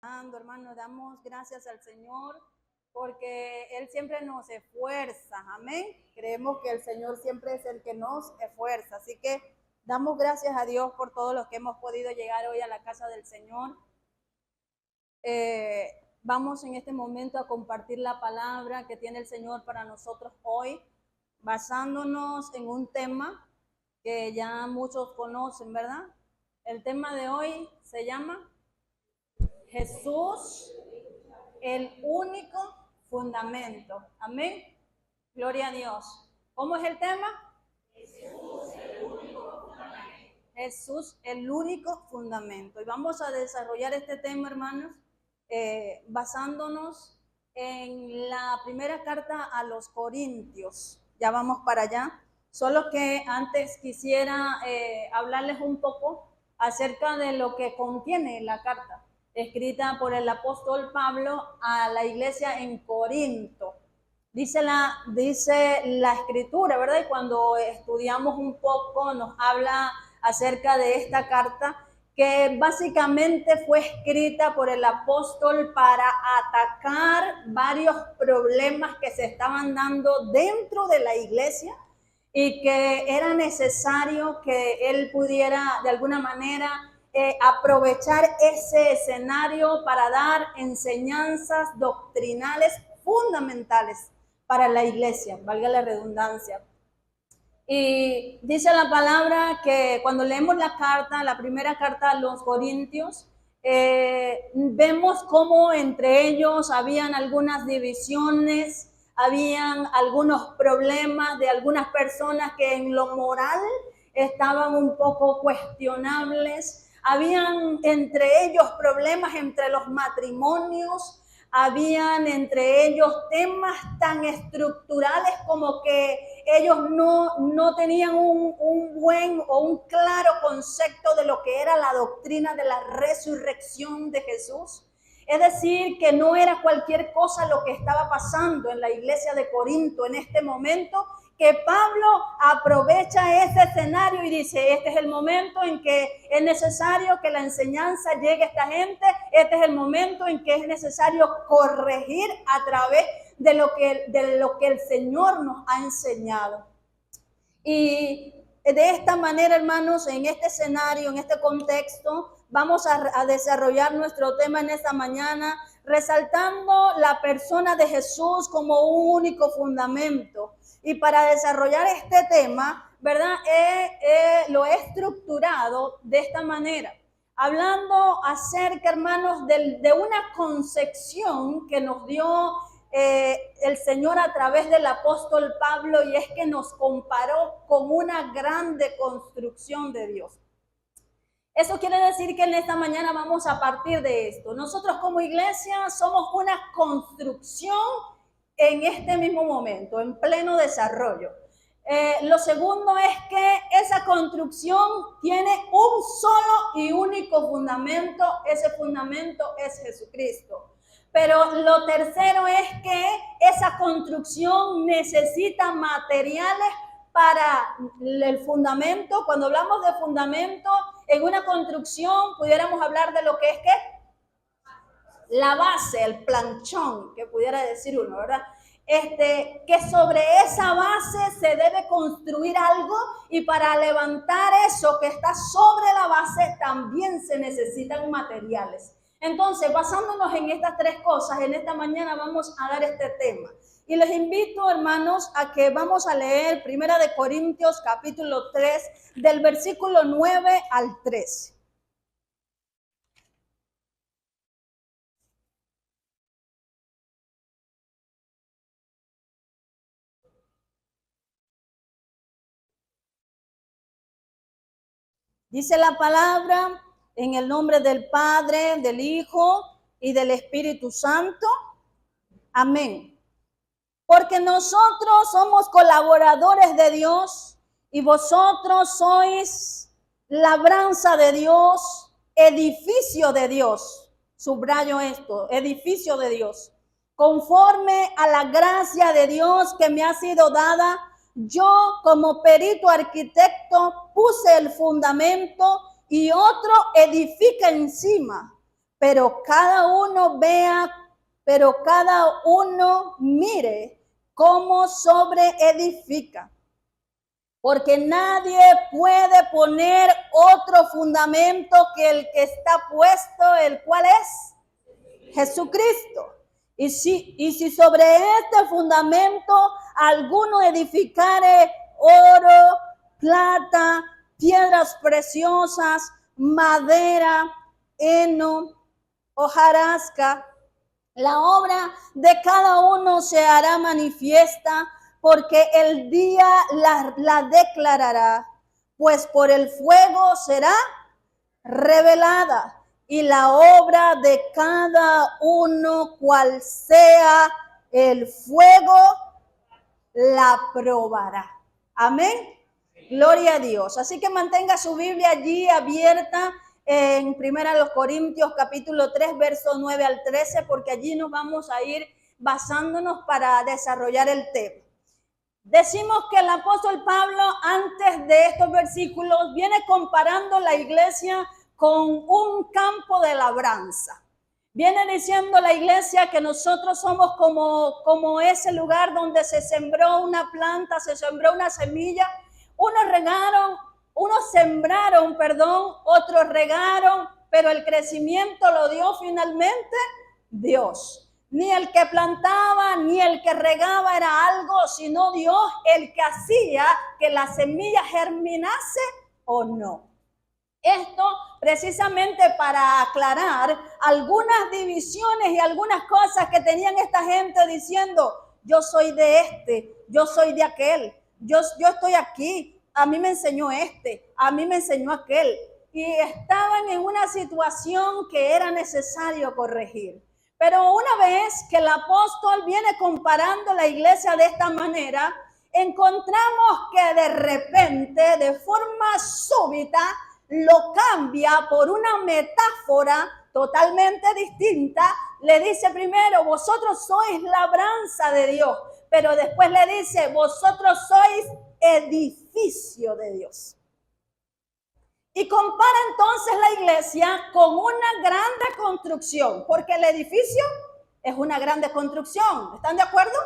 Hermanos, damos gracias al Señor porque Él siempre nos esfuerza, amén. Creemos que el Señor siempre es el que nos esfuerza, así que damos gracias a Dios por todos los que hemos podido llegar hoy a la casa del Señor. Vamos en este momento a compartir la palabra que tiene el Señor para nosotros hoy, basándonos en un tema que ya muchos conocen, ¿verdad? El tema de hoy se llama Jesús, el único fundamento. Amén. Gloria a Dios. ¿Cómo es el tema? Jesús, el único fundamento. Jesús, el único fundamento. Y vamos a desarrollar este tema, hermanos, basándonos en la primera carta a los Corintios. Ya vamos para allá. Solo que antes quisiera hablarles un poco acerca de lo que contiene la carta escrita por el apóstol Pablo a la iglesia en Corinto. Dice la escritura, ¿verdad? Y cuando estudiamos un poco nos habla acerca de esta carta que básicamente fue escrita por el apóstol para atacar varios problemas que se estaban dando dentro de la iglesia y que era necesario que él pudiera de alguna manera aprovechar ese escenario para dar enseñanzas doctrinales fundamentales para la iglesia, valga la redundancia. Y dice la palabra que cuando leemos la carta, la primera carta a los Corintios, vemos cómo entre ellos habían algunas divisiones, habían algunos problemas de algunas personas que en lo moral estaban un poco cuestionables. Habían entre ellos problemas entre los matrimonios, habían entre ellos temas tan estructurales como que ellos no tenían un buen o un claro concepto de lo que era la doctrina de la resurrección de Jesús. Es decir, que no era cualquier cosa lo que estaba pasando en la iglesia de Corinto en este momento, que Pablo aprovecha ese escenario y dice, este es el momento en que es necesario que la enseñanza llegue a esta gente, este es el momento en que es necesario corregir a través de lo que el Señor nos ha enseñado. Y de esta manera, hermanos, en este escenario, en este contexto, vamos a desarrollar nuestro tema en esta mañana, resaltando la persona de Jesús como un único fundamento. Y para desarrollar este tema, ¿verdad? Lo he estructurado de esta manera, hablando acerca, hermanos, de una concepción que nos dio el Señor a través del apóstol Pablo, y es que nos comparó con una grande construcción de Dios. Eso quiere decir que en esta mañana vamos a partir de esto. Nosotros como iglesia somos una construcción en este mismo momento, en pleno desarrollo. Lo segundo es que esa construcción tiene un solo y único fundamento. Ese fundamento es Jesucristo. Pero lo tercero es que esa construcción necesita materiales para el fundamento. Cuando hablamos de fundamento, en una construcción pudiéramos hablar de lo que es ¿qué? La base, el planchón, que pudiera decir uno, ¿verdad? Que sobre esa base se debe construir algo, y para levantar eso que está sobre la base también se necesitan materiales. Entonces, basándonos en estas tres cosas, en esta mañana vamos a dar este tema. Y les invito, hermanos, a que vamos a leer 1 Corintios capítulo 3, del versículo 9 al 13. Dice la palabra: en el nombre del Padre, del Hijo y del Espíritu Santo. Amén. Porque nosotros somos colaboradores de Dios y vosotros sois labranza de Dios, edificio de Dios. Subrayo esto, edificio de Dios. Conforme a la gracia de Dios que me ha sido dada, yo como perito arquitecto puse el fundamento y otro edifica encima. pero cada uno mire cómo sobreedifica. Porque nadie puede poner otro fundamento que el que está puesto, el cual es Jesucristo. Y si sobre este fundamento alguno edificare oro, plata, piedras preciosas, madera, heno, hojarasca, la obra de cada uno se hará manifiesta, porque el día la declarará, pues por el fuego será revelada, y la obra de cada uno, cual sea el fuego, la probará. Amén. Gloria a Dios. Así que mantenga su Biblia allí abierta en 1 Corintios capítulo 3, versos 9 al 13, porque allí nos vamos a ir basándonos para desarrollar el tema. Decimos que el apóstol Pablo, antes de estos versículos, viene comparando la iglesia con un campo de labranza. Viene diciendo la iglesia que nosotros somos como ese lugar donde se sembró una planta, se sembró una semilla. Unos sembraron, otros regaron, pero el crecimiento lo dio finalmente Dios. Ni el que plantaba, ni el que regaba era algo, sino Dios el que hacía que la semilla germinase o no. Esto precisamente para aclarar algunas divisiones y algunas cosas que tenían esta gente diciendo, yo soy de este, yo soy de aquel, yo estoy aquí, a mí me enseñó este, a mí me enseñó aquel. Y estaban en una situación que era necesario corregir. Pero una vez que el apóstol viene comparando la iglesia de esta manera, encontramos que de repente, de forma súbita, lo cambia por una metáfora totalmente distinta. Le dice primero, vosotros sois labranza de Dios, pero después le dice, vosotros sois edificio de Dios. Y compara entonces la iglesia con una grande construcción, porque el edificio es una grande construcción. ¿Están de acuerdo?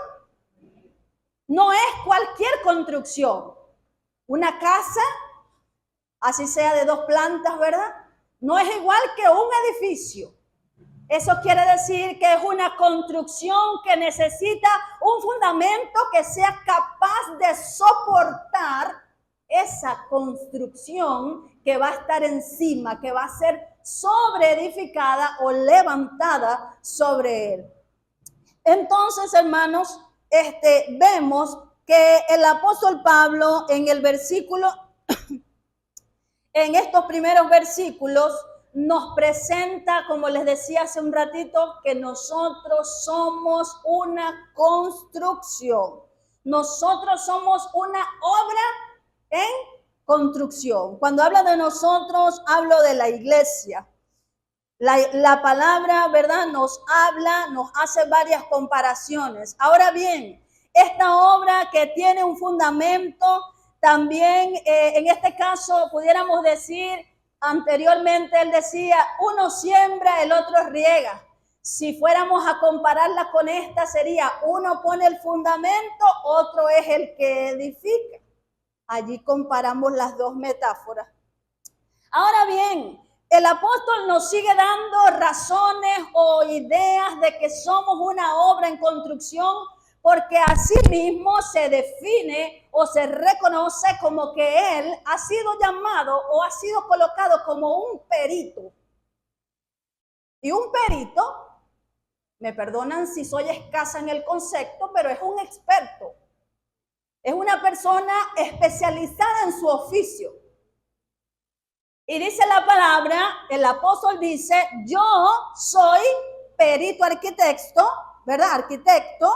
No es cualquier construcción. Una casa, así sea de 2 plantas, ¿verdad? No es igual que un edificio. Eso quiere decir que es una construcción que necesita un fundamento que sea capaz de soportar esa construcción que va a estar encima, que va a ser sobreedificada o levantada sobre él. Entonces, hermanos, vemos que el apóstol Pablo en el versículo, en estos primeros versículos, nos presenta, como les decía hace un ratito, que nosotros somos una construcción. Nosotros somos una obra en construcción. Cuando hablo de nosotros, hablo de la iglesia. La palabra, ¿verdad? Nos hace varias comparaciones. Ahora bien, esta obra que tiene un fundamento, también en este caso pudiéramos decir, anteriormente él decía, uno siembra, el otro riega. Si fuéramos a compararla con esta, sería uno pone el fundamento, otro es el que edifica. Allí comparamos las dos metáforas. Ahora bien, el apóstol nos sigue dando razones o ideas de que somos una obra en construcción, porque así mismo se define o se reconoce como que él ha sido llamado o ha sido colocado como un perito. Y un perito, me perdonan si soy escasa en el concepto, pero es un experto. Es una persona especializada en su oficio. Y dice la palabra, el apóstol dice, yo soy perito arquitecto, ¿verdad? Arquitecto.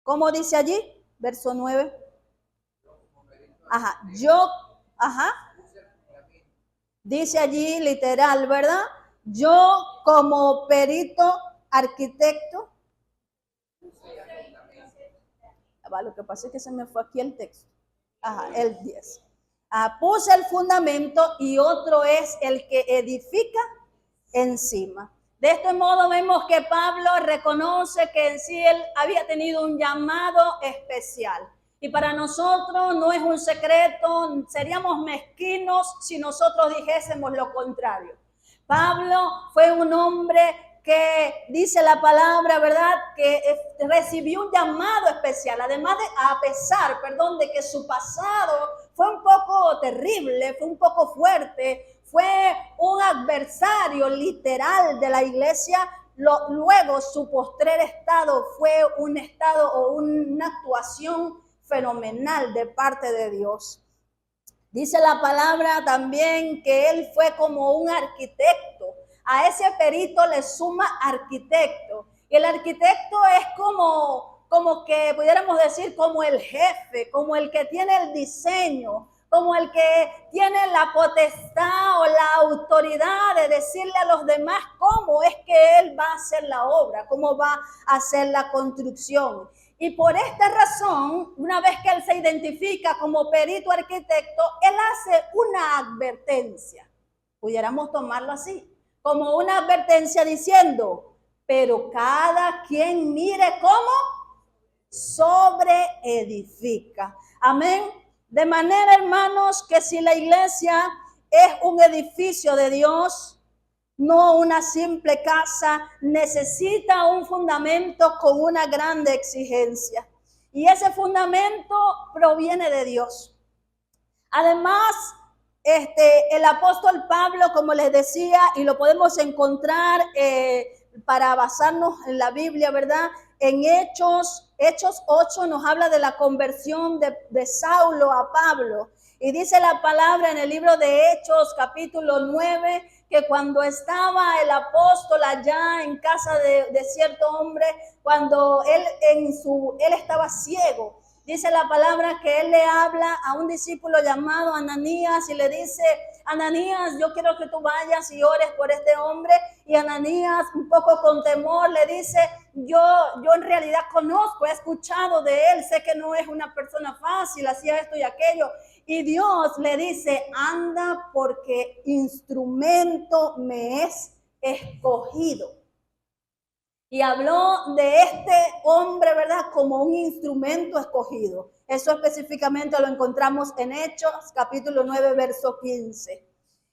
¿Cómo dice allí? Verso 9. Dice allí literal, ¿verdad? Yo como perito arquitecto. Lo que pasa es que se me fue aquí el texto. El 10. Puse el fundamento y otro es el que edifica encima. De este modo vemos que Pablo reconoce que en sí él había tenido un llamado especial. Y para nosotros no es un secreto, seríamos mezquinos si nosotros dijésemos lo contrario. Pablo fue un hombre que dice la palabra, ¿verdad? Que recibió un llamado especial, además de, a pesar, de que su pasado fue un poco terrible, fue un poco fuerte, fue un adversario literal de la iglesia. Luego su postrer estado fue un estado o una actuación fenomenal de parte de Dios. Dice la palabra también que él fue como un arquitecto. A ese perito le suma arquitecto. Y el arquitecto es como que pudiéramos decir como el jefe, como el que tiene el diseño, como el que tiene la potestad o la autoridad de decirle a los demás cómo es que él va a hacer la obra, cómo va a hacer la construcción. Y por esta razón, una vez que él se identifica como perito arquitecto, él hace una advertencia. Pudiéramos tomarlo así, como una advertencia diciendo, pero cada quien mire cómo sobreedifica. Amén. De manera, hermanos, que si la iglesia es un edificio de Dios, no una simple casa, necesita un fundamento con una grande exigencia. Y ese fundamento proviene de Dios. Además, el apóstol Pablo, como les decía, y lo podemos encontrar para basarnos en la Biblia, ¿verdad? En Hechos 8 nos habla de la conversión de Saulo a Pablo. Y dice la palabra en el libro de Hechos, capítulo 9, que cuando estaba el apóstol allá en casa de cierto hombre, cuando él estaba ciego, dice la palabra que él le habla a un discípulo llamado Ananías y le dice, Ananías, yo quiero que tú vayas y ores por este hombre. Y Ananías, un poco con temor, le dice, yo en realidad conozco, he escuchado de él, sé que no es una persona fácil, hacía esto y aquello. Y Dios le dice, anda porque instrumento me es escogido. Y habló de este hombre, ¿verdad? Como un instrumento escogido. Eso específicamente lo encontramos en Hechos, capítulo 9, verso 15.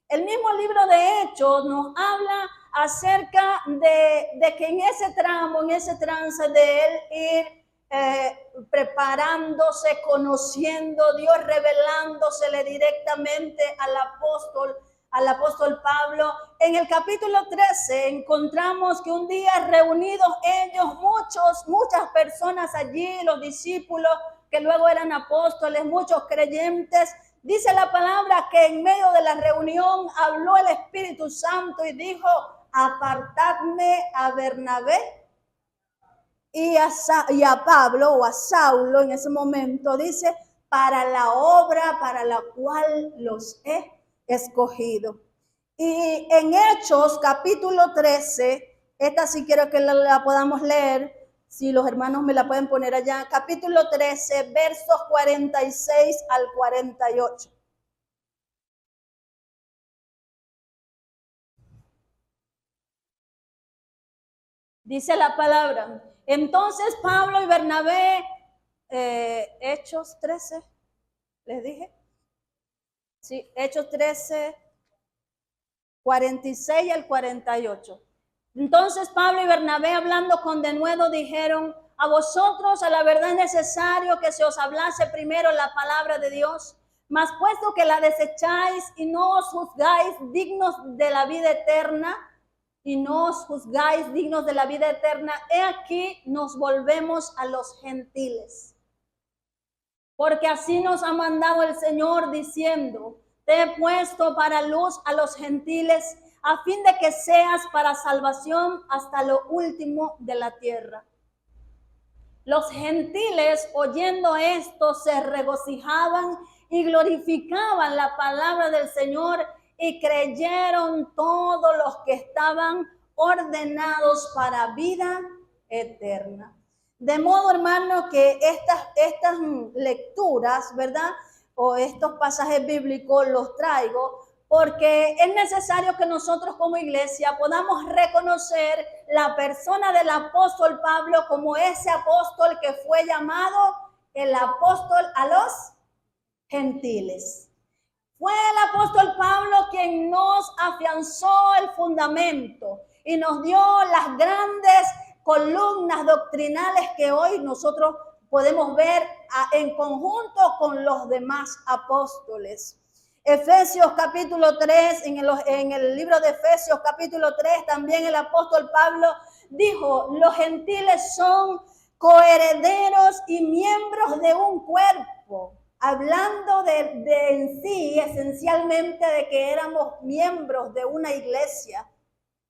El mismo libro de Hechos nos habla acerca de que en ese tramo, en ese trance de él ir preparándose, conociendo, Dios revelándosele directamente al apóstol Pablo. En el capítulo 13 encontramos que un día reunidos ellos, muchas personas allí, los discípulos que luego eran apóstoles, muchos creyentes, dice la palabra que en medio de la reunión habló el Espíritu Santo y dijo, apartadme a Bernabé y a Pablo o a Saulo en ese momento, dice, para la obra para la cual los he escogido. Y en Hechos capítulo 13, esta sí quiero que la podamos leer, si los hermanos me la pueden poner allá, capítulo 13, versos 46 al 48. Dice la palabra, entonces Pablo y Bernabé, Hechos 13, les dije, sí, Hechos 13, 46 al 48. Entonces Pablo y Bernabé, hablando con denuedo, dijeron, a vosotros a la verdad es necesario que se os hablase primero la palabra de Dios, mas puesto que la desecháis y no os juzgáis dignos de la vida eterna, he aquí nos volvemos a los gentiles. Porque así nos ha mandado el Señor diciendo, te he puesto para luz a los gentiles, a fin de que seas para salvación hasta lo último de la tierra. Los gentiles, oyendo esto, se regocijaban y glorificaban la palabra del Señor, y creyeron todos los que estaban ordenados para vida eterna. De modo, hermano, que estas lecturas, ¿verdad? O estos pasajes bíblicos los traigo porque es necesario que nosotros como iglesia podamos reconocer la persona del apóstol Pablo como ese apóstol que fue llamado el apóstol a los gentiles. Fue el apóstol Pablo quien nos afianzó el fundamento y nos dio las grandes columnas doctrinales que hoy nosotros podemos ver en conjunto con los demás apóstoles. Efesios capítulo 3, en el libro de Efesios capítulo 3, también el apóstol Pablo dijo, los gentiles son coherederos y miembros de un cuerpo, hablando de en sí, esencialmente de que éramos miembros de una iglesia.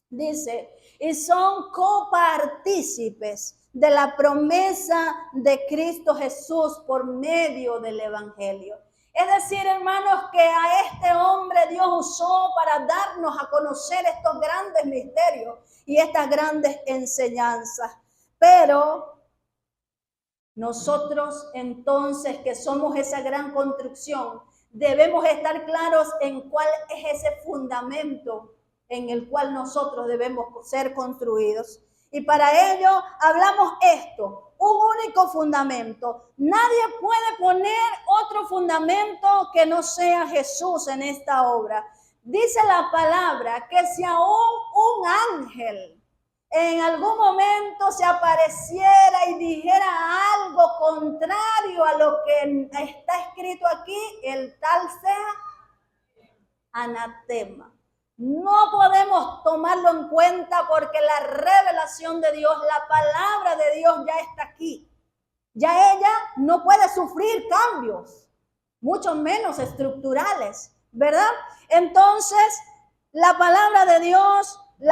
Dice, y son copartícipes de la promesa de Cristo Jesús por medio del evangelio. Es decir, hermanos, que a este hombre Dios usó para darnos a conocer estos grandes misterios y estas grandes enseñanzas. Pero nosotros entonces, que somos esa gran construcción, debemos estar claros en cuál es ese fundamento en el cual nosotros debemos ser construidos. Y para ello hablamos esto, un único fundamento. Nadie puede poner otro fundamento que no sea Jesús en esta obra. Dice la palabra que si aún un ángel en algún momento se apareciera y dijera algo contrario a lo que está escrito aquí, el tal sea anatema. No podemos tomarlo en cuenta porque la revelación de Dios, la palabra de Dios ya está aquí. Ya ella no puede sufrir cambios, mucho menos estructurales, ¿verdad? Entonces, la palabra de Dios es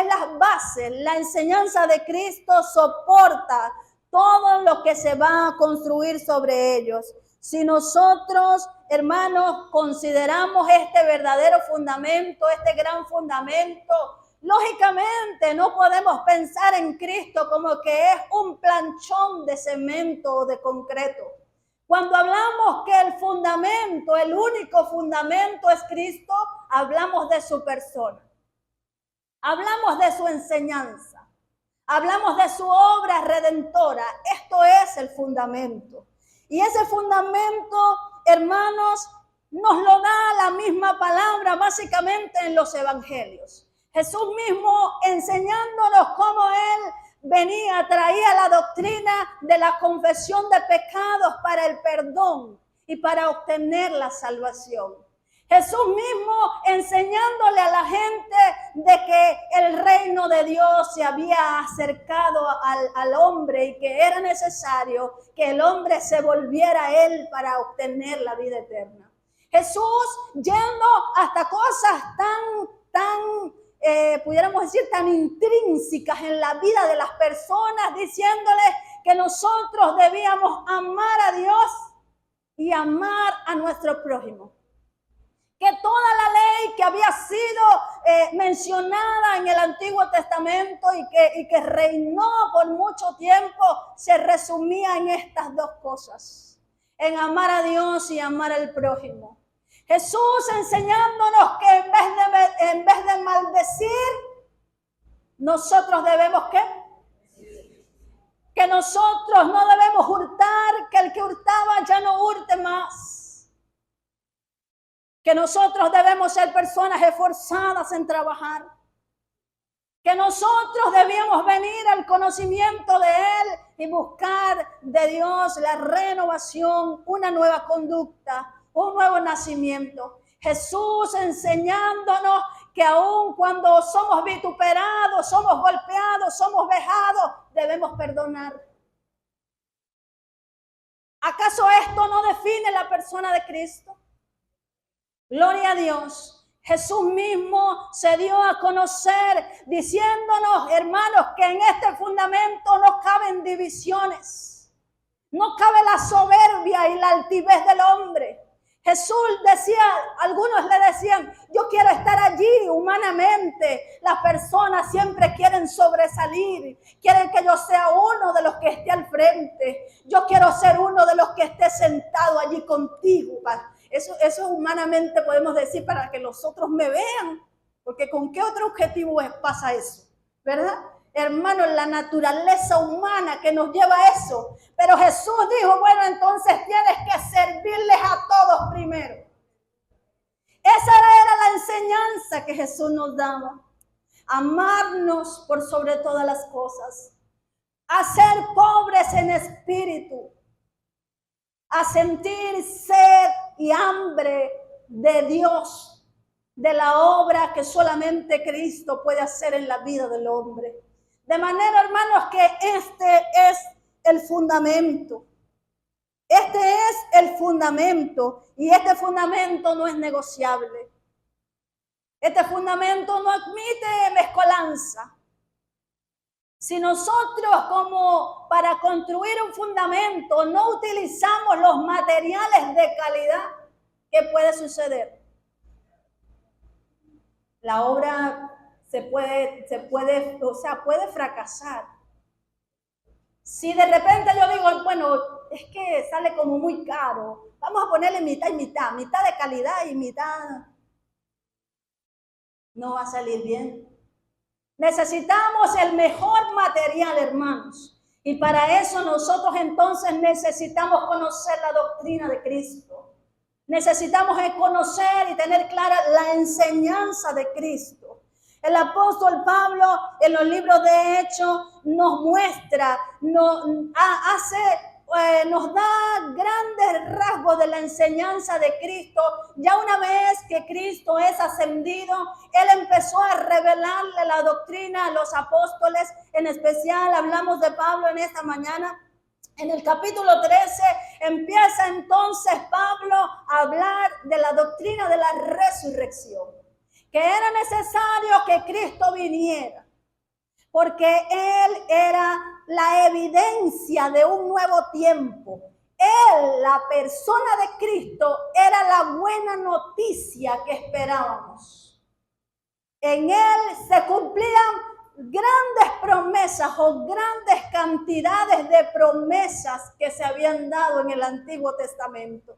las bases, la enseñanza de Cristo soporta todo lo que se va a construir sobre ellos. Si nosotros, hermanos, consideramos este verdadero fundamento, este gran fundamento, lógicamente no podemos pensar en Cristo como que es un planchón de cemento o de concreto. Cuando hablamos que el fundamento, el único fundamento es Cristo, hablamos de su persona. Hablamos de su enseñanza. Hablamos de su obra redentora. Esto es el fundamento. Y ese fundamento, hermanos, nos lo da la misma palabra básicamente en los evangelios. Jesús mismo enseñándonos cómo Él venía, traía la doctrina de la confesión de pecados para el perdón y para obtener la salvación. Jesús mismo enseñándole a la gente de que el reino de Dios se había acercado al hombre y que era necesario que el hombre se volviera a él para obtener la vida eterna. Jesús yendo hasta cosas pudiéramos decir, tan intrínsecas en la vida de las personas, diciéndoles que nosotros debíamos amar a Dios y amar a nuestro prójimo. Que toda la ley que había sido mencionada en el Antiguo Testamento y que reinó por mucho tiempo se resumía en estas dos cosas, en amar a Dios y amar al prójimo. Jesús enseñándonos que en vez de maldecir, nosotros debemos ¿qué? Que nosotros no debemos hurtar, que el que hurtaba ya no hurte más. Que nosotros debemos ser personas esforzadas en trabajar. Que nosotros debíamos venir al conocimiento de Él y buscar de Dios la renovación, una nueva conducta, un nuevo nacimiento. Jesús enseñándonos que aun cuando somos vituperados, somos golpeados, somos vejados, debemos perdonar. ¿Acaso esto no define la persona de Cristo? Gloria a Dios. Jesús mismo se dio a conocer diciéndonos, hermanos, que en este fundamento no caben divisiones. No cabe la soberbia y la altivez del hombre. Jesús decía, algunos le decían, yo quiero estar allí humanamente. Las personas siempre quieren sobresalir, quieren que yo sea uno de los que esté al frente. Yo quiero ser uno de los que esté sentado allí contigo, Eso humanamente podemos decir para que los otros me vean, porque ¿con qué otro objetivo pasa eso? ¿Verdad? Hermanos, la naturaleza humana que nos lleva a eso. Pero Jesús dijo, bueno, entonces tienes que servirles a todos primero. Esa era la enseñanza que Jesús nos daba. Amarnos por sobre todas las cosas. A ser pobres en espíritu. A sentir sed y hambre de Dios. De la obra que solamente Cristo puede hacer en la vida del hombre. De manera, hermanos, que este es el fundamento. Este es el fundamento. Y este fundamento no es negociable. Este fundamento no admite mezcolanza. Si nosotros, como para construir un fundamento, no utilizamos los materiales de calidad, ¿qué puede suceder? La obra puede fracasar. Si de repente yo digo, bueno, es que sale como muy caro, vamos a ponerle mitad y mitad de calidad y mitad, no va a salir bien. Necesitamos el mejor material, hermanos, y para eso nosotros entonces necesitamos conocer la doctrina de Cristo. Necesitamos conocer y tener clara la enseñanza de Cristo. El apóstol Pablo en los libros de Hechos nos muestra, nos da grandes rasgos de la enseñanza de Cristo. Ya una vez que Cristo es ascendido, Él empezó a revelarle la doctrina a los apóstoles. En especial hablamos de Pablo en esta mañana. En el capítulo 13 empieza entonces Pablo a hablar de la doctrina de la resurrección, que era necesario que Cristo viniera, porque Él era la evidencia de un nuevo tiempo. Él, la persona de Cristo, era la buena noticia que esperábamos. En Él se cumplían grandes promesas o grandes cantidades de promesas que se habían dado en el Antiguo Testamento.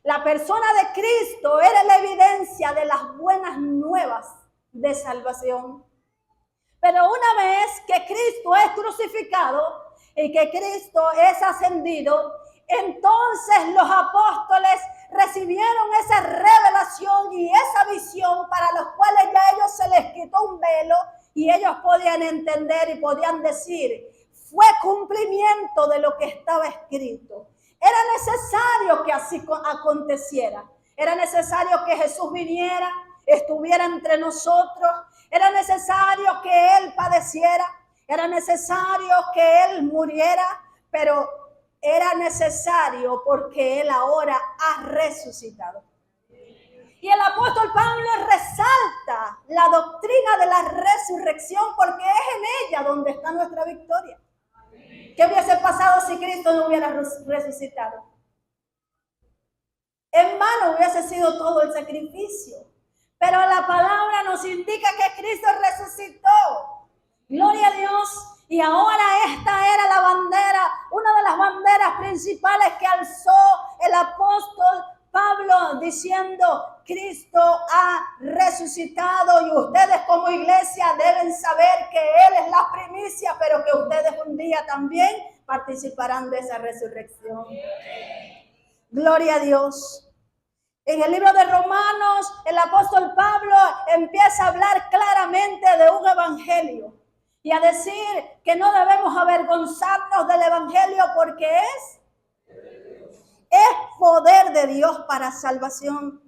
La persona de Cristo era la evidencia de las buenas nuevas de salvación. Pero una vez que Cristo es crucificado y que Cristo es ascendido, entonces los apóstoles recibieron esa revelación y esa visión para los cuales ya a ellos se les quitó un velo y ellos podían entender y podían decir, fue cumplimiento de lo que estaba escrito. Era necesario que así aconteciera. Era necesario que Jesús viniera, estuviera entre nosotros. Era necesario que Él padeciera. Era necesario que Él muriera. Pero era necesario porque Él ahora ha resucitado. Y el apóstol Pablo resalta la doctrina de la resurrección porque es en ella donde está nuestra victoria. ¿Qué hubiese pasado si Cristo no hubiera resucitado? En vano hubiese sido todo el sacrificio. Pero la palabra nos indica que Cristo resucitó. Gloria a Dios. Y ahora esta era la bandera, una de las banderas principales que alzó el apóstol Pablo diciendo, Cristo ha resucitado y ustedes como iglesia deben saber que Él es la primicia, pero que ustedes un día también participarán de esa resurrección. Gloria a Dios. En el libro de Romanos, el apóstol Pablo empieza a hablar claramente de un evangelio y a decir que no debemos avergonzarnos del evangelio porque es poder de Dios para salvación.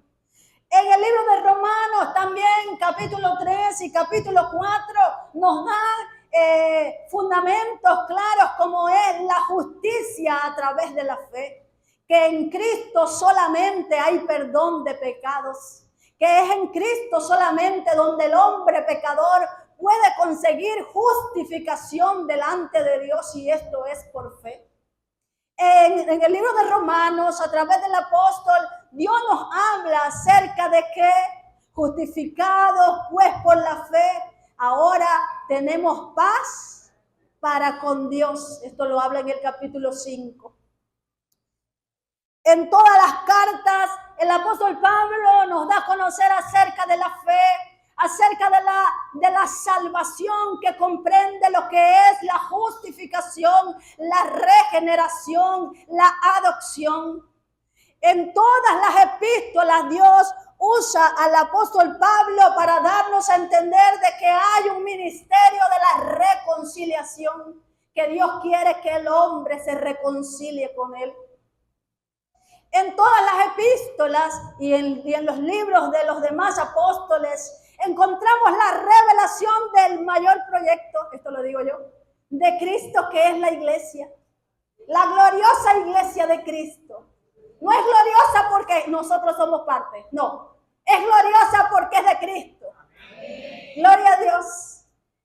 En el libro de Romanos también, capítulo 3 y capítulo 4, nos dan fundamentos claros como es la justicia a través de la fe. Que en Cristo solamente hay perdón de pecados. Que es en Cristo solamente donde el hombre pecador puede conseguir justificación delante de Dios y esto es por fe. En el libro de Romanos, a través del apóstol, Dios nos habla acerca de que justificados pues por la fe, ahora tenemos paz para con Dios. Esto lo habla en el capítulo 5. En todas las cartas, el apóstol Pablo nos da a conocer acerca de la fe, acerca de la salvación, que comprende lo que es la justificación, la regeneración, la adopción. En todas las epístolas Dios usa al apóstol Pablo para darnos a entender de que hay un ministerio de la reconciliación, que Dios quiere que el hombre se reconcilie con él. En todas las epístolas y en los libros de los demás apóstoles encontramos la revelación del mayor proyecto, esto lo digo yo, de Cristo, que es la iglesia. La gloriosa iglesia de Cristo. No es gloriosa porque nosotros somos parte, no. Es gloriosa porque es de Cristo. Gloria a Dios.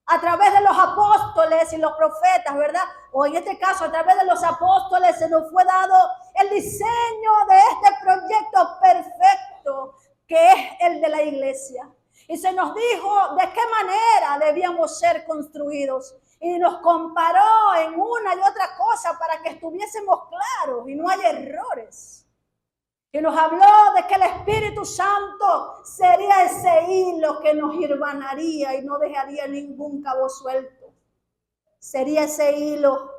A través de los apóstoles y los profetas, ¿verdad? O en este caso, a través de los apóstoles se nos fue dado el diseño de este proyecto perfecto que es el de la iglesia. Y se nos dijo de qué manera debíamos ser construidos. Y nos comparó en una y otra cosa para que estuviésemos claros y no haya errores. Y nos habló de que el Espíritu Santo sería ese hilo que nos hilvanaría y no dejaría ningún cabo suelto. Sería ese hilo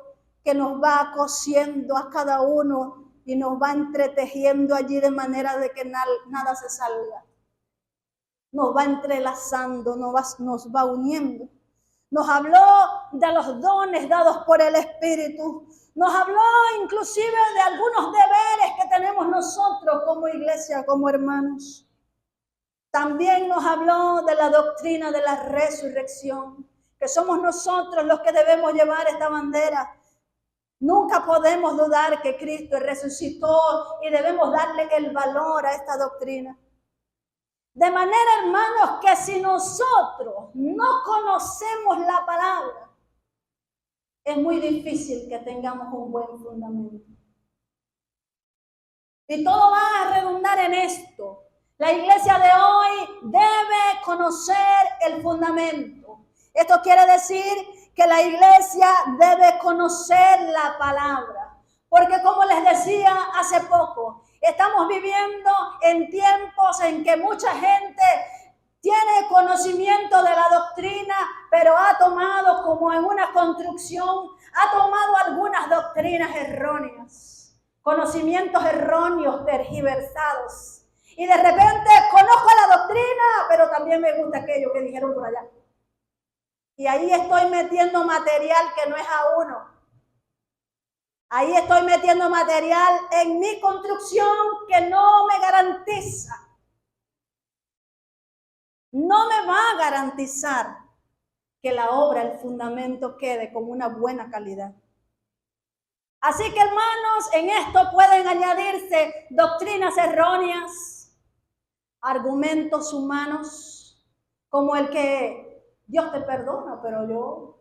que nos va cosiendo a cada uno y nos va entretejiendo allí de manera de que nada se salga. Nos va entrelazando, nos va uniendo. Nos habló de los dones dados por el Espíritu. Nos habló inclusive de algunos deberes que tenemos nosotros como iglesia, como hermanos. También nos habló de la doctrina de la resurrección, que somos nosotros los que debemos llevar esta bandera. Nunca podemos dudar que Cristo resucitó y debemos darle el valor a esta doctrina. De manera, hermanos, que si nosotros no conocemos la palabra, es muy difícil que tengamos un buen fundamento. Y todo va a redundar en esto. La iglesia de hoy debe conocer el fundamento. Esto quiere decir que la iglesia debe conocer la palabra. Porque como les decía hace poco, estamos viviendo en tiempos en que mucha gente tiene conocimiento de la doctrina, pero ha tomado como en una construcción, ha tomado algunas doctrinas erróneas, conocimientos erróneos, tergiversados. Y de repente conozco la doctrina, pero también me gusta aquello que dijeron por allá. Y ahí estoy metiendo material que no es a uno. Ahí estoy metiendo material en mi construcción que no me garantiza. No me va a garantizar que la obra, el fundamento quede con una buena calidad. Así que, hermanos, en esto pueden añadirse doctrinas erróneas, argumentos humanos, como el que Dios te perdona, pero yo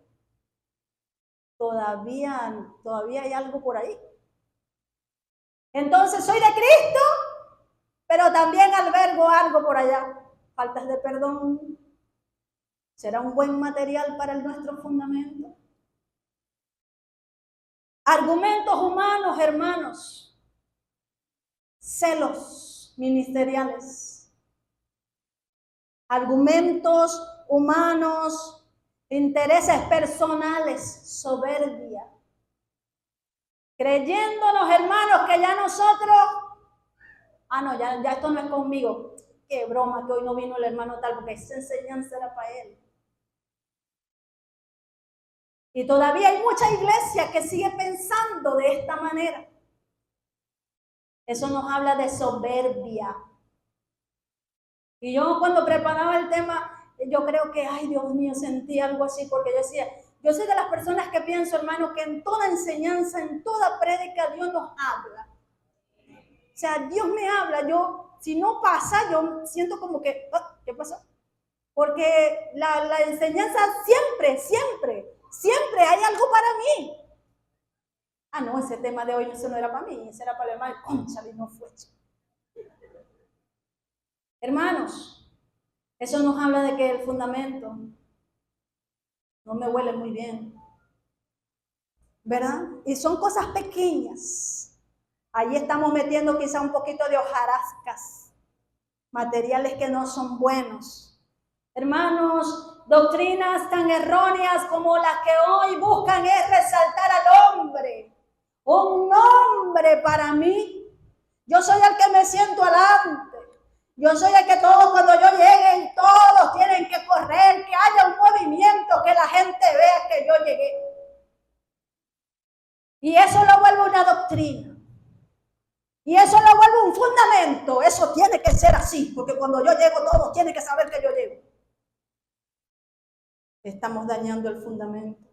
todavía hay algo por ahí. Entonces soy de Cristo, pero también albergo algo por allá. Faltas de perdón. ¿Será un buen material para nuestro fundamento? Argumentos humanos, hermanos. Celos ministeriales. Argumentos humanos, intereses personales, soberbia. Creyéndonos, hermanos, que ya nosotros, ya esto no es conmigo. Qué broma que hoy no vino el hermano tal, porque esa enseñanza era para él. Y todavía hay mucha iglesia que sigue pensando de esta manera. Eso nos habla de soberbia. Y yo cuando preparaba el tema, yo creo que, ay Dios mío, sentí algo así, porque yo decía, yo soy de las personas que pienso, hermano, que en toda enseñanza, en toda prédica, Dios nos habla. O sea, Dios me habla, si no pasa, yo siento como que, ¿qué pasó? Porque la enseñanza siempre hay algo para mí. No, ese tema de hoy no era para mí, ese era para el hermano, cónchale, no fue. Hermanos, eso nos habla de que el fundamento no me huele muy bien, ¿verdad? Y son cosas pequeñas. Allí estamos metiendo quizá un poquito de hojarascas, materiales que no son buenos. Hermanos, doctrinas tan erróneas como las que hoy buscan es resaltar al hombre. Un hombre para mí. Yo soy el que me siento adelante. Yo soy el que todos cuando yo llegue, todos tienen que correr, que haya un movimiento, que la gente vea que yo llegué. Y eso lo vuelve una doctrina. Y eso lo vuelve un fundamento. Eso tiene que ser así, porque cuando yo llego todos tienen que saber que yo llego. Estamos dañando el fundamento.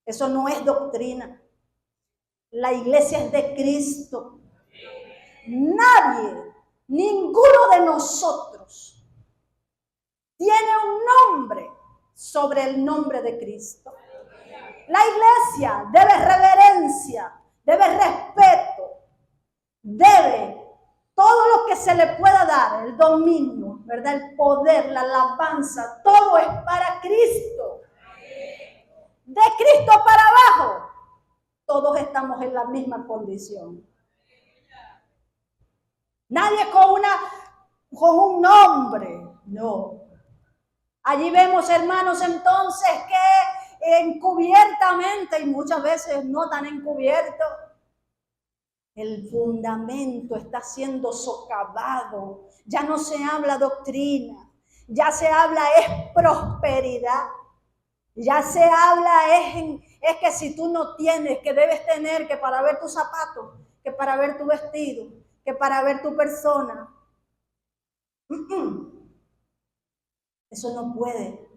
Eso no es doctrina. La iglesia es de Cristo. Nadie, ninguno de nosotros tiene un nombre sobre el nombre de Cristo. La iglesia debe reverencia, debe respeto, debe todo lo que se le pueda dar, el dominio, ¿verdad? El poder, la alabanza, todo es para Cristo. De Cristo para abajo, todos estamos en la misma condición. Nadie con un nombre, no. Allí vemos, hermanos, entonces que encubiertamente y muchas veces no tan encubierto, el fundamento está siendo socavado. Ya no se habla doctrina, ya se habla es prosperidad. Ya se habla es que si tú no tienes, que debes tener, que para ver tus zapatos, que para ver tu vestido, que para ver tu persona. Eso no puede.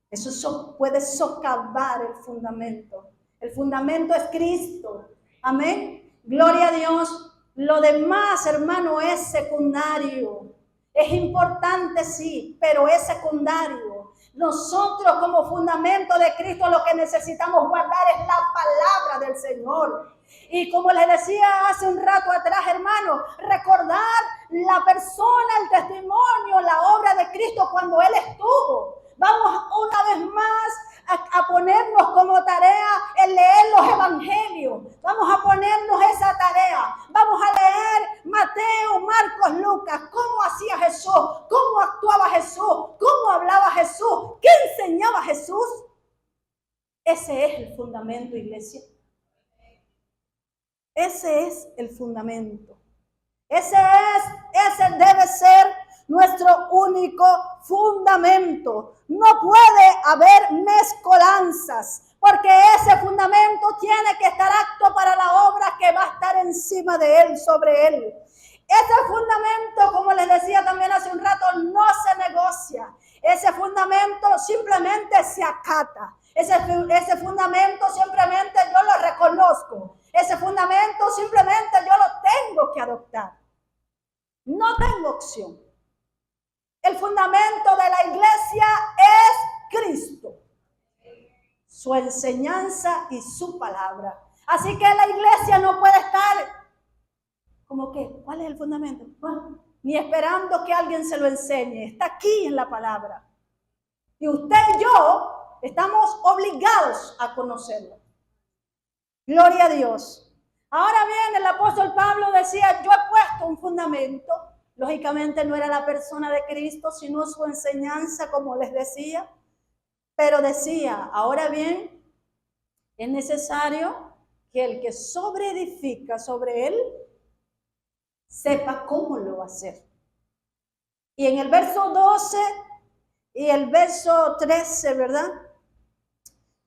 Eso puede socavar el fundamento. El fundamento es Cristo. Amén. Gloria a Dios. Lo demás, hermano, es secundario. Es importante, sí, pero es secundario. Nosotros como fundamento de Cristo lo que necesitamos guardar es la palabra del Señor. Y como les decía hace un rato atrás, hermano, recordar la persona, el testimonio, la obra de Cristo cuando Él estuvo. Vamos una vez más a ponernos como tarea el leer los evangelios. Vamos a ponernos esa tarea. Vamos a leer Mateo, Marcos, Lucas. ¿Cómo hacía Jesús? ¿Cómo actuaba Jesús? ¿Cómo hablaba Jesús? ¿Qué enseñaba Jesús? Ese es el fundamento, iglesia. Ese es el fundamento. Ese debe ser nuestro único fundamento. No puede haber mezcolanzas, porque ese fundamento tiene que estar apto para la obra que va a estar encima de él, sobre él. Ese fundamento, como les decía también hace un rato, no se negocia. Ese fundamento simplemente se acata. Ese fundamento simplemente yo lo reconozco. Ese fundamento simplemente yo lo tengo que adoptar. No tengo opción. El fundamento de la iglesia es Cristo, su enseñanza y su palabra. Así que la iglesia no puede estar como que, ¿cuál es el fundamento? Bueno, ni esperando que alguien se lo enseñe. Está aquí en la palabra. Y usted y yo estamos obligados a conocerlo. Gloria a Dios. Ahora bien, el apóstol Pablo decía, yo he puesto un fundamento. Lógicamente no era la persona de Cristo, sino su enseñanza, como les decía. Pero decía, ahora bien, es necesario que el que sobreedifica sobre él sepa cómo lo va a hacer. Y en el verso 12 y el verso 13, ¿verdad?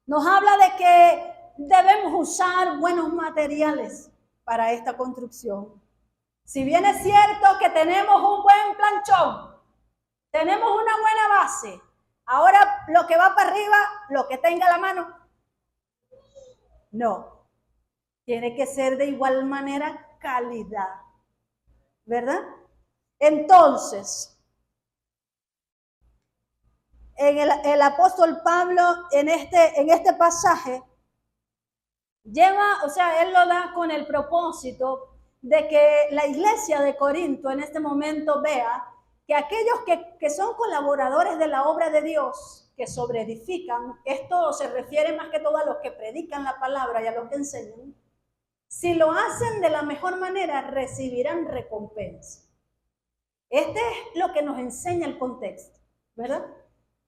Nos habla de que debemos usar buenos materiales para esta construcción. Si bien es cierto que tenemos un buen planchón, tenemos una buena base, ahora lo que va para arriba, lo que tenga la mano, no. Tiene que ser de igual manera calidad, ¿verdad? Entonces, el apóstol Pablo en este pasaje él lo da con el propósito de que la iglesia de Corinto en este momento vea que aquellos que son colaboradores de la obra de Dios, que sobreedifican, esto se refiere más que todo a los que predican la palabra y a los que enseñan, Si lo hacen de la mejor manera, recibirán recompensa. Este es lo que nos enseña el contexto, ¿verdad?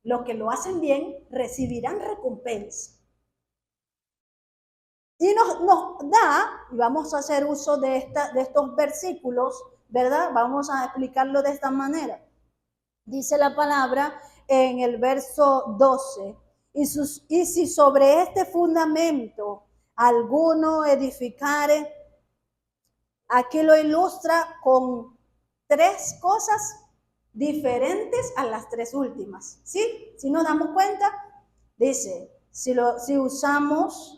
Los que lo hacen bien recibirán recompensa. Y nos da, y vamos a hacer uso de estos versículos, ¿verdad? Vamos a explicarlo de esta manera. Dice la palabra en el verso 12, y si sobre este fundamento alguno edificare, aquí lo ilustra con 3 cosas diferentes a las 3 últimas, ¿sí? Si nos damos cuenta, dice, si usamos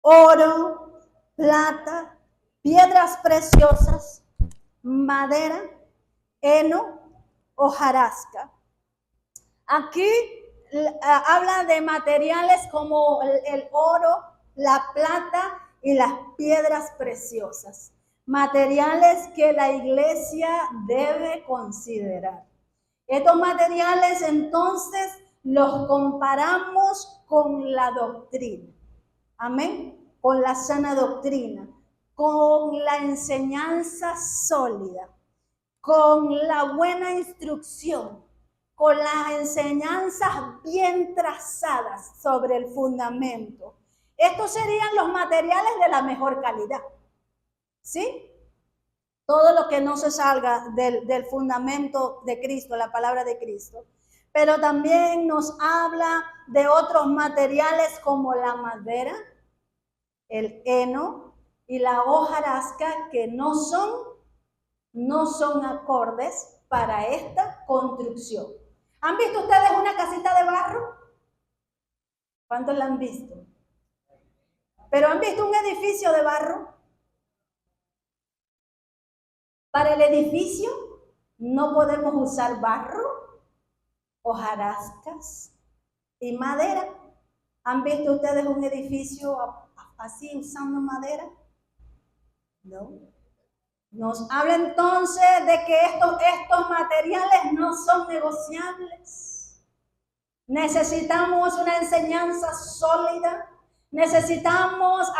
oro, plata, piedras preciosas, madera, heno, hojarasca. Aquí habla de materiales como el oro, la plata y las piedras preciosas. Materiales que la iglesia debe considerar. Estos materiales entonces los comparamos con la doctrina. Amén. Con la sana doctrina, con la enseñanza sólida, con la buena instrucción, con las enseñanzas bien trazadas sobre el fundamento. Estos serían los materiales de la mejor calidad. ¿Sí? Todo lo que no se salga del fundamento de Cristo, la palabra de Cristo. Pero también nos habla de otros materiales como la madera, el heno y la hojarasca, que no son acordes para esta construcción. ¿Han visto ustedes una casita de barro? ¿Cuántos la han visto? ¿Pero han visto un edificio de barro? Para el edificio no podemos usar barro, hojarascas y madera. ¿Han visto ustedes un edificio así usando madera? No. Nos habla entonces de que estos materiales no son negociables. Necesitamos una enseñanza sólida. Necesitamos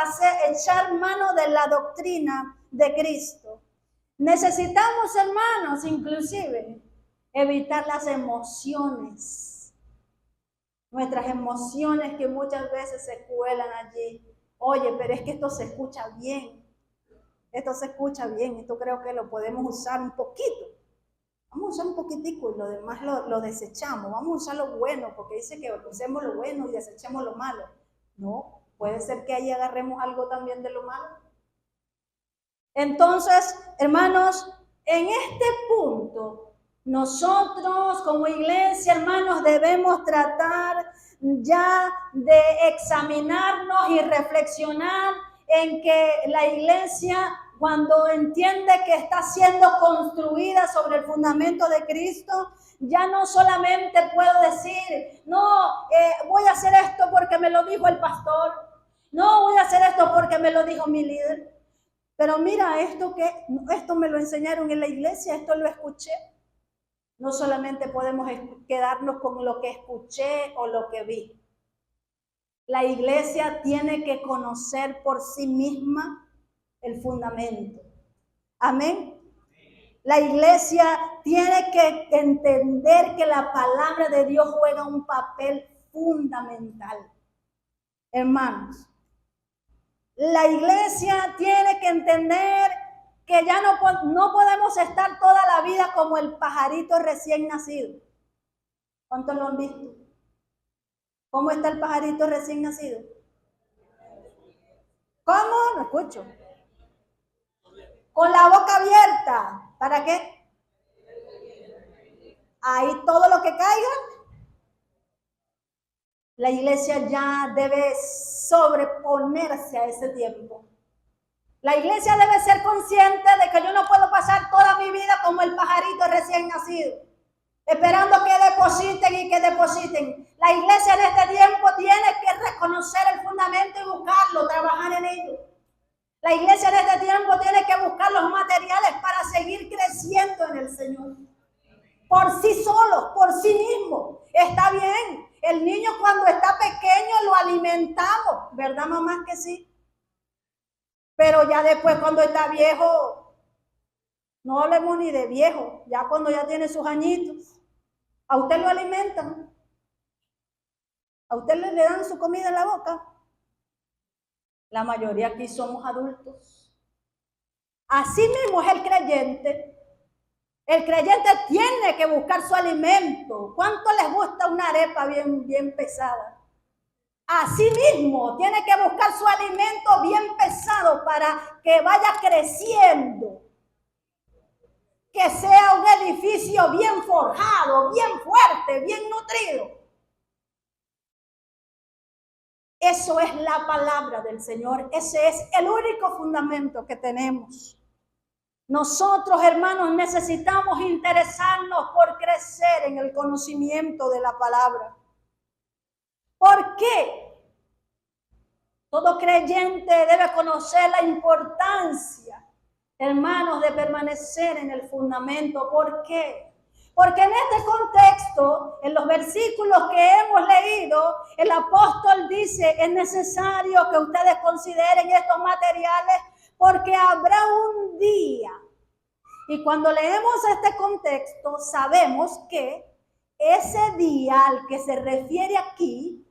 echar mano de la doctrina de Cristo. Necesitamos, hermanos, inclusive, evitar las emociones. Nuestras emociones que muchas veces se cuelan allí. Oye, pero es que esto se escucha bien. Esto se escucha bien, esto creo que lo podemos usar un poquito. Vamos a usar un poquitico y lo demás lo desechamos. Vamos a usar lo bueno, porque dice que usemos lo bueno y desechemos lo malo. No, puede ser que ahí agarremos algo también de lo malo. Entonces, hermanos, en este punto, nosotros como iglesia, hermanos, debemos tratar ya de examinarnos y reflexionar en que la iglesia, cuando entiende que está siendo construida sobre el fundamento de Cristo, ya no solamente puedo decir, no, voy a hacer esto porque me lo dijo el pastor, no, voy a hacer esto porque me lo dijo mi líder. Pero mira, esto me lo enseñaron en la iglesia, esto lo escuché. No solamente podemos quedarnos con lo que escuché o lo que vi. La iglesia tiene que conocer por sí misma el fundamento. Amén. La iglesia tiene que entender que la palabra de Dios juega un papel fundamental. Hermanos, la iglesia tiene que entender que ya no podemos estar toda la vida como el pajarito recién nacido. ¿Cuántos lo han visto? ¿Cómo está el pajarito recién nacido? ¿Cómo? No escucho. Con la boca abierta. ¿Para qué? Ahí todo lo que caiga. La iglesia ya debe sobreponerse a ese tiempo. La iglesia debe ser consciente de que yo no puedo pasar toda mi vida como el pajarito recién nacido, esperando que depositen y que depositen. La iglesia en este tiempo tiene que reconocer el fundamento y buscarlo, trabajar en ello. La iglesia en este tiempo tiene que buscar los materiales para seguir creciendo en el Señor. Por sí solo, por sí mismo. Está bien. El niño cuando está pequeño lo alimentamos, ¿verdad, mamá que sí? Pero ya después cuando está viejo, no hablemos ni de viejo, ya cuando ya tiene sus añitos, a usted lo alimentan, a usted le dan su comida en la boca. La mayoría aquí somos adultos. Así mismo es el creyente. El creyente tiene que buscar su alimento. ¿Cuánto les gusta una arepa bien pesada? Así mismo tiene que buscar su alimento bien pesado para que vaya creciendo. Que sea un edificio bien forjado, bien fuerte, bien nutrido. Eso es la palabra del Señor. Ese es el único fundamento que tenemos. Nosotros, hermanos, necesitamos interesarnos por crecer en el conocimiento de la palabra. ¿Por qué? Todo creyente debe conocer la importancia, hermanos, de permanecer en el fundamento. ¿Por qué? Porque en este contexto, en los versículos que hemos leído, el apóstol dice, es necesario que ustedes consideren estos materiales porque habrá un día. Y cuando leemos este contexto, sabemos que ese día al que se refiere aquí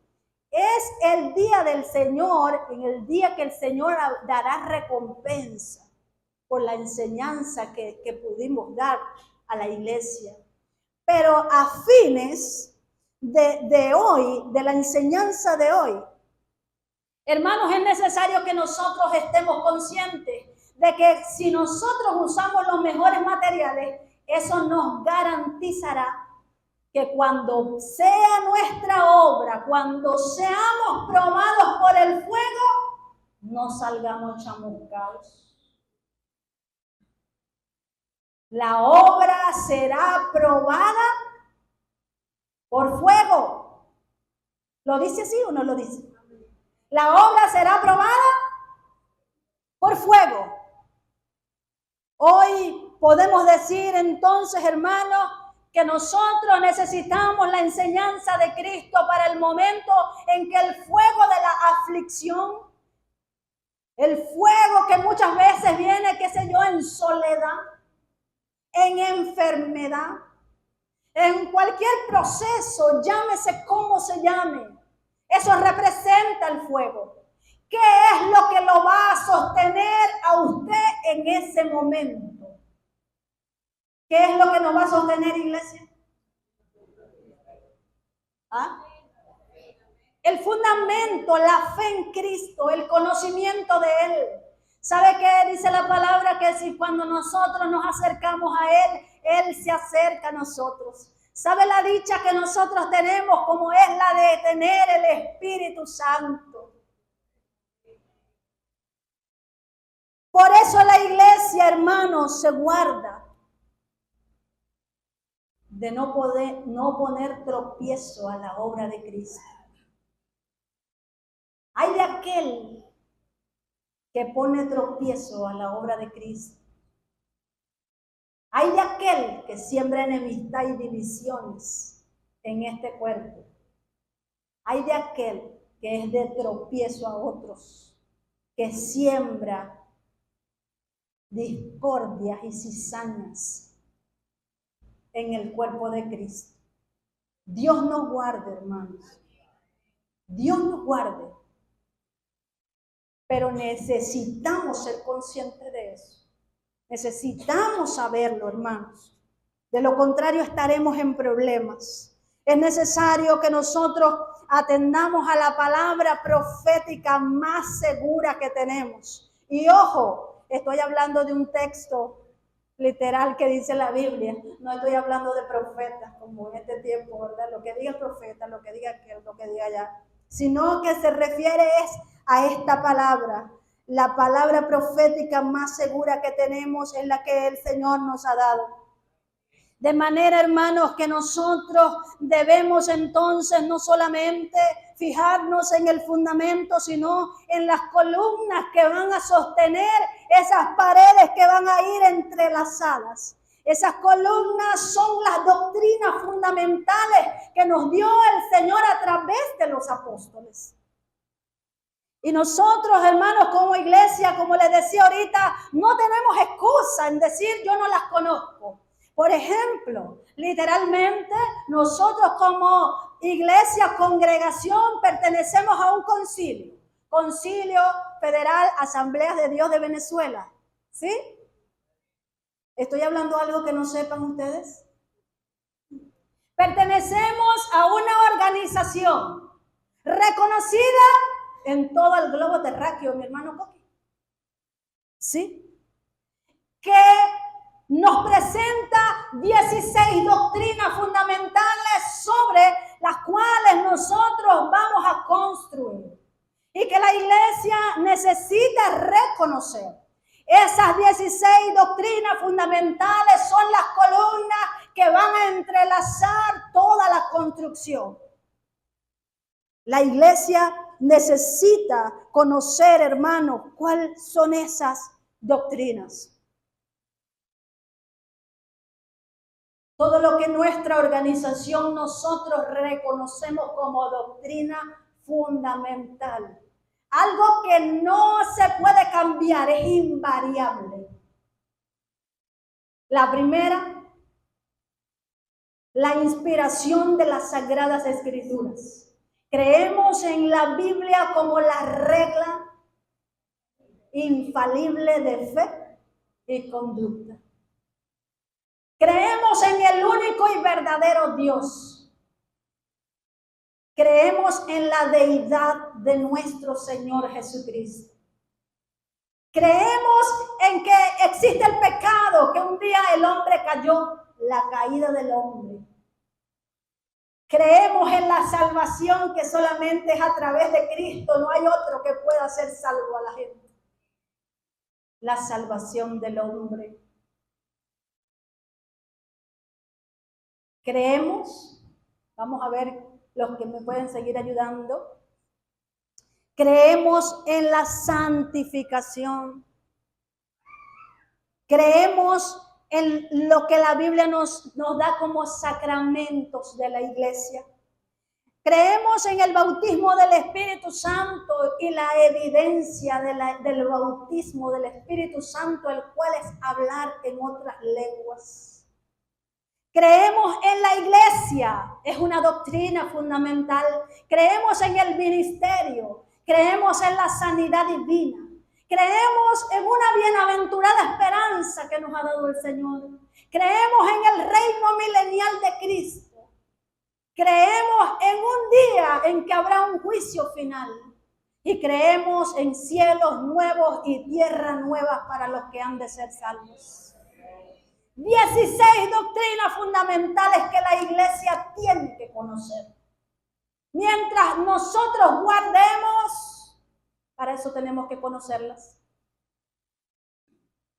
es el día del Señor, en el día que el Señor dará recompensa por la enseñanza que pudimos dar a la iglesia. Pero a fines de hoy, de la enseñanza de hoy, hermanos, es necesario que nosotros estemos conscientes de que si nosotros usamos los mejores materiales, eso nos garantizará que cuando sea nuestra obra, cuando seamos probados por el fuego, no salgamos chamuscados. La obra será probada por fuego. ¿Lo dice así o no lo dice? La obra será probada por fuego. Hoy podemos decir entonces, hermanos, que nosotros necesitamos la enseñanza de Cristo para el momento en que el fuego de la aflicción, el fuego que muchas veces viene, qué sé yo, en soledad, en enfermedad, en cualquier proceso, llámese como se llame, eso representa el fuego. ¿Qué es lo que lo va a sostener a usted en ese momento? ¿Qué es lo que nos va a sostener, iglesia? ¿Ah? El fundamento, la fe en Cristo, el conocimiento de Él. ¿Sabe qué dice la palabra? Que si cuando nosotros nos acercamos a Él, Él se acerca a nosotros. ¿Sabe la dicha que nosotros tenemos como es la de tener el Espíritu Santo? Por eso la iglesia, hermanos, se guarda de no poner tropiezo a la obra de Cristo. Hay de aquel que pone tropiezo a la obra de Cristo. Hay de aquel que siembra enemistad y divisiones en este cuerpo. Hay de aquel que es de tropiezo a otros, que siembra discordias y cizañas en el cuerpo de Cristo. Dios nos guarde, hermanos. Dios nos guarde. Pero necesitamos ser conscientes de eso. Necesitamos saberlo, hermanos. De lo contrario estaremos en problemas. Es necesario que nosotros atendamos a la palabra profética más segura que tenemos. Y ojo, estoy hablando de un texto literal que dice la Biblia. No estoy hablando de profetas como en este tiempo, ¿verdad? Lo que diga el profeta, lo que diga aquel, lo que diga allá. Sino que se refiere es a esta palabra. La palabra profética más segura que tenemos es la que el Señor nos ha dado. De manera, hermanos, que nosotros debemos entonces no solamente fijarnos en el fundamento, sino en las columnas que van a sostener esas paredes que van a ir entrelazadas. Esas columnas son las doctrinas fundamentales que nos dio el Señor a través de los apóstoles. Y nosotros, hermanos, como iglesia, como les decía ahorita, no tenemos excusa en decir yo no las conozco. Por ejemplo, literalmente, nosotros como iglesia, congregación, pertenecemos a un concilio. Concilio Federal Asambleas de Dios de Venezuela. ¿Sí? ¿Estoy hablando algo que no sepan ustedes? Pertenecemos a una organización reconocida en todo el globo terráqueo, mi hermano Coqui. ¿Sí? Que nos presenta 16 doctrinas fundamentales sobre las cuales nosotros vamos a construir. Y que la iglesia necesita reconocer. Esas 16 doctrinas fundamentales son las columnas que van a entrelazar toda la construcción. La iglesia necesita conocer, hermanos, cuáles son esas doctrinas. Todo lo que nuestra organización nosotros reconocemos como doctrina fundamental. Algo que no se puede cambiar, es invariable. La primera, la inspiración de las Sagradas Escrituras. Creemos en la Biblia como la regla infalible de fe y conducta. Creemos en el único y verdadero Dios. Creemos en la deidad de nuestro Señor Jesucristo. Creemos en que existe el pecado, que un día el hombre cayó, la caída del hombre. Creemos en la salvación, que solamente es a través de Cristo, no hay otro que pueda hacer salvo a la gente. La salvación del hombre. Creemos, vamos a ver los que me pueden seguir ayudando. Creemos en la santificación. Creemos en lo que la Biblia nos da como sacramentos de la iglesia. Creemos en el bautismo del Espíritu Santo y la evidencia del bautismo del Espíritu Santo, el cual es hablar en otras lenguas. Creemos en la iglesia, es una doctrina fundamental. Creemos en el ministerio, creemos en la sanidad divina. Creemos en una bienaventurada esperanza que nos ha dado el Señor. Creemos en el reino milenial de Cristo. Creemos en un día en que habrá un juicio final. Y creemos en cielos nuevos y tierra nueva para los que han de ser salvos. 16 doctrinas fundamentales que la iglesia tiene que conocer. Mientras nosotros guardemos, para eso tenemos que conocerlas.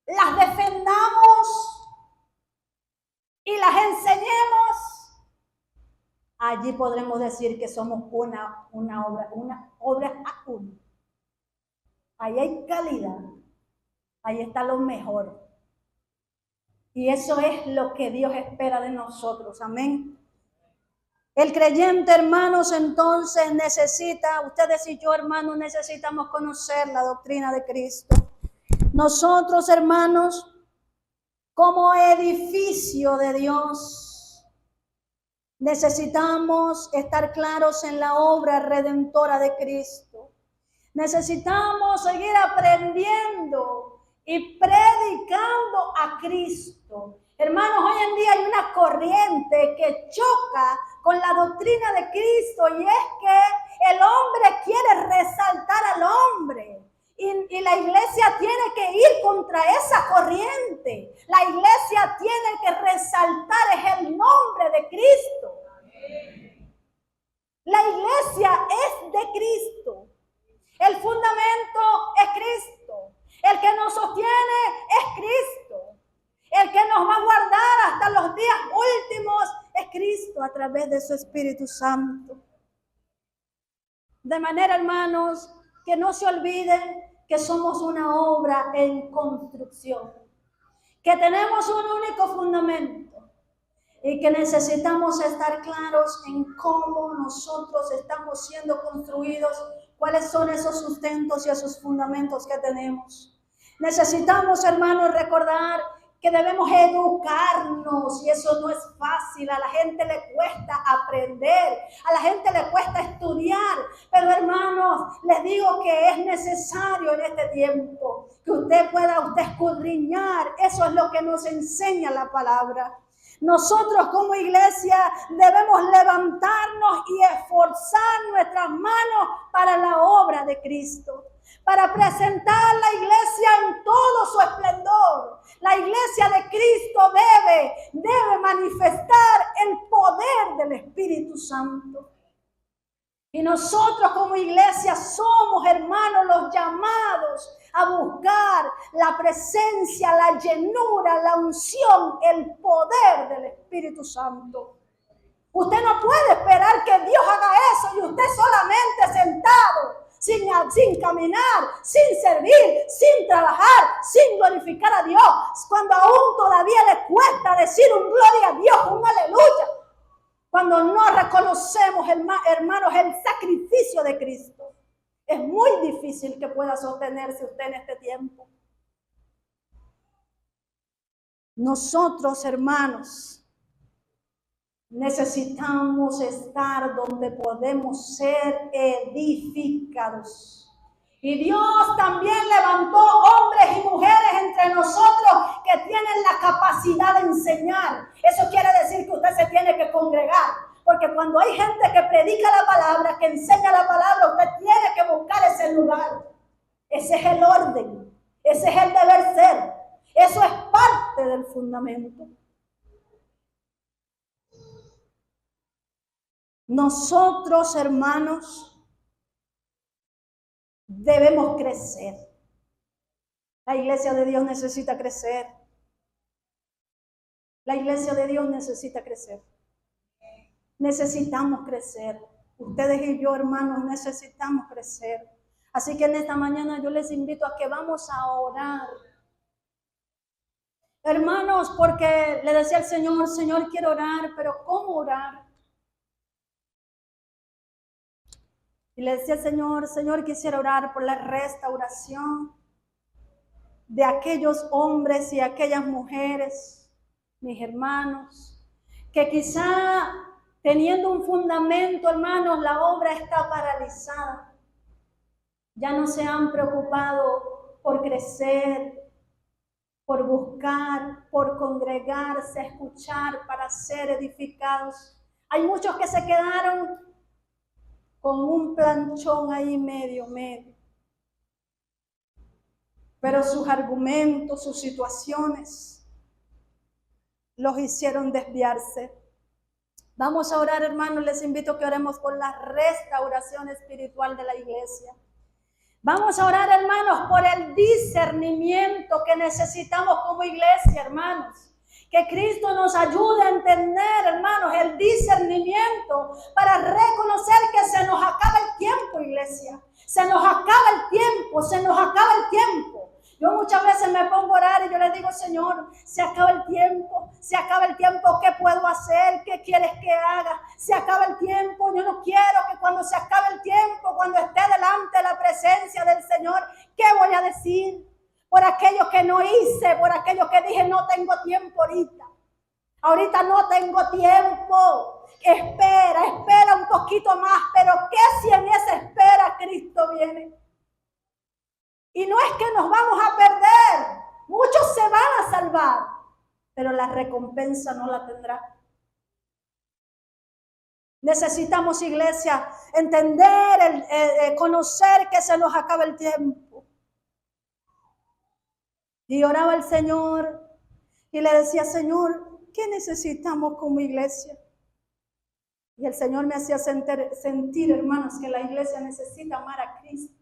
Las defendamos y las enseñemos. Allí podremos decir que somos una obra a uno. Ahí hay calidad. Ahí está lo mejor. Y eso es lo que Dios espera de nosotros. Amén. El creyente, hermanos, entonces necesita, ustedes y yo, hermanos, necesitamos conocer la doctrina de Cristo. Nosotros, hermanos, como edificio de Dios, necesitamos estar claros en la obra redentora de Cristo. Necesitamos seguir aprendiendo y predicando a Cristo. Hermanos, hoy en día hay una corriente que choca con la doctrina de Cristo, y es que el hombre quiere resaltar al hombre. Y la iglesia tiene que ir contra esa corriente. La iglesia tiene que resaltar el nombre de Cristo. La iglesia es de Cristo. El fundamento es Cristo. El que nos sostiene es Cristo. El que nos va a guardar hasta los días últimos es Cristo a través de su Espíritu Santo. De manera, hermanos, que no se olviden que somos una obra en construcción, que tenemos un único fundamento y que necesitamos estar claros en cómo nosotros estamos siendo construidos ¿Cuáles son esos sustentos y esos fundamentos que tenemos? Necesitamos, hermanos, recordar que debemos educarnos y eso no es fácil. A la gente le cuesta aprender, a la gente le cuesta estudiar, pero hermanos, les digo que es necesario en este tiempo que usted pueda escudriñar. Eso es lo que nos enseña la palabra. Nosotros como iglesia debemos levantarnos y esforzar nuestras manos para la obra de Cristo, para presentar la iglesia en todo su esplendor. La iglesia de Cristo debe manifestar el poder del Espíritu Santo. Y nosotros como iglesia somos, hermanos, los llamados a buscar la presencia, la llenura, la unción, el poder del Espíritu Santo. Usted no puede esperar que Dios haga eso y usted solamente sentado, sin caminar, sin servir, sin trabajar, sin glorificar a Dios, cuando aún todavía le cuesta decir un gloria a Dios, un aleluya. Cuando no reconocemos, hermanos, el sacrificio de Cristo, es muy difícil que pueda sostenerse usted en este tiempo. Nosotros, hermanos, necesitamos estar donde podemos ser edificados. Y Dios también levantó hombres y mujeres entre nosotros que tienen la capacidad de enseñar. Eso quiere decir que usted se tiene que congregar. Porque cuando hay gente que predica la palabra, que enseña la palabra, usted tiene que buscar ese lugar. Ese es el orden. Ese es el deber ser. Eso es parte del fundamento. Nosotros, hermanos, debemos crecer. La iglesia de Dios necesita crecer. La iglesia de Dios necesita crecer. Necesitamos crecer. Ustedes y yo, hermanos, necesitamos crecer. Así que en esta mañana yo les invito a que vamos a orar. Hermanos, porque le decía al Señor, Señor, quiero orar, pero ¿cómo orar? Y le decía al Señor, Señor, quisiera orar por la restauración de aquellos hombres y aquellas mujeres, mis hermanos, que quizá teniendo un fundamento, hermanos, la obra está paralizada. Ya no se han preocupado por crecer, por buscar, por congregarse, escuchar, para ser edificados. Hay muchos que se quedaron con un planchón ahí medio. Pero sus argumentos, sus situaciones, los hicieron desviarse. Vamos a orar, hermanos, les invito a que oremos por la restauración espiritual de la iglesia. Vamos a orar, hermanos, por el discernimiento que necesitamos como iglesia, hermanos. Que Cristo nos ayude a entender, hermanos, el discernimiento para reconocer que se nos acaba el tiempo, iglesia. Se nos acaba el tiempo, se nos acaba el tiempo. Yo muchas veces me pongo a orar y yo le digo, Señor, se acaba el tiempo, ¿qué puedo hacer? ¿Qué quieres que haga? Se acaba el tiempo, yo no quiero que cuando se acabe el tiempo, cuando esté delante de la presencia del Señor, ¿qué voy a decir? Por aquello que no hice, por aquello que dije, no tengo tiempo ahorita. Ahorita no tengo tiempo. Espera un poquito más, pero ¿qué si en esa espera Cristo viene? Y no es que nos vamos a perder, muchos se van a salvar, pero la recompensa no la tendrá. Necesitamos, iglesia, entender, conocer que se nos acaba el tiempo. Y oraba al Señor y le decía, Señor, ¿qué necesitamos como iglesia? Y el Señor me hacía sentir, hermanos, que la iglesia necesita amar a Cristo.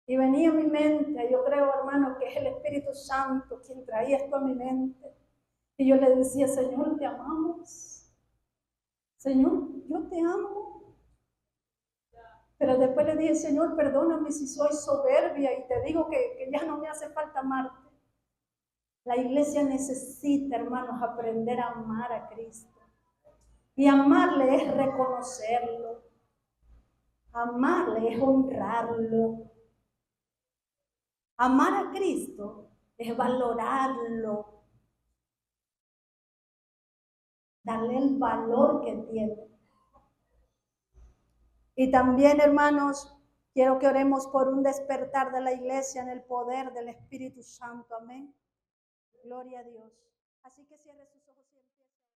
Y venía a mi mente, yo creo, hermano, que es el Espíritu Santo quien traía esto a mi mente. Y yo le decía, Señor, te amamos. Señor, yo te amo. Pero después le dije, Señor, perdóname si soy soberbia y te digo que ya no me hace falta amarte. La iglesia necesita, hermanos, aprender a amar a Cristo. Y amarle es reconocerlo. Amarle es honrarlo. Amar a Cristo es valorarlo, darle el valor que tiene. Y también, hermanos, quiero que oremos por un despertar de la iglesia en el poder del Espíritu Santo. Amén. Gloria a Dios. Así que cierre sus ojos y empiece.